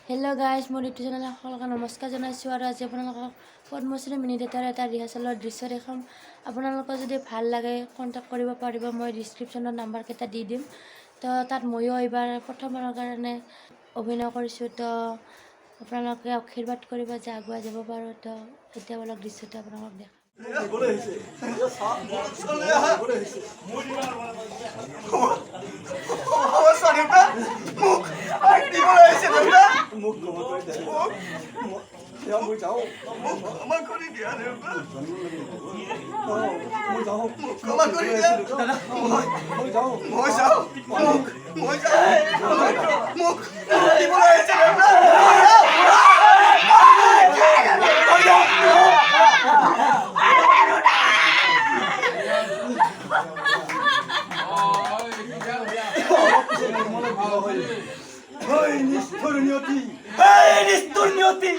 Hello guys मोर इउट्यूब channel সকলকে নমস্কাৰ জনাইছোঁ আৰু আজি আপোনালোকক পদ্মশ্ৰী মিনি থিয়েটাৰৰ এটা ৰিহাৰ্সেলৰ দৃশ্য দেখাম। আপোনালোকৰ যদি ভাল লাগে কন্টেক্ট কৰিব পাৰিব, মই ডেছক্ৰিপশ্যনত নাম্বাৰ কেইটা দি দিম। তো তাত ময়ো এইবাৰ প্ৰথমবাৰৰ কাৰণে অভিনয় কৰিছোঁ। তো আপোনালোকে আশীৰ্বাদ কৰিব যে আগুৱাই যাব পাৰোঁ। তো এতিয়া অলপ দৃশ্যটো আপোনালোকক দেখাম। Hey, nisto nioti!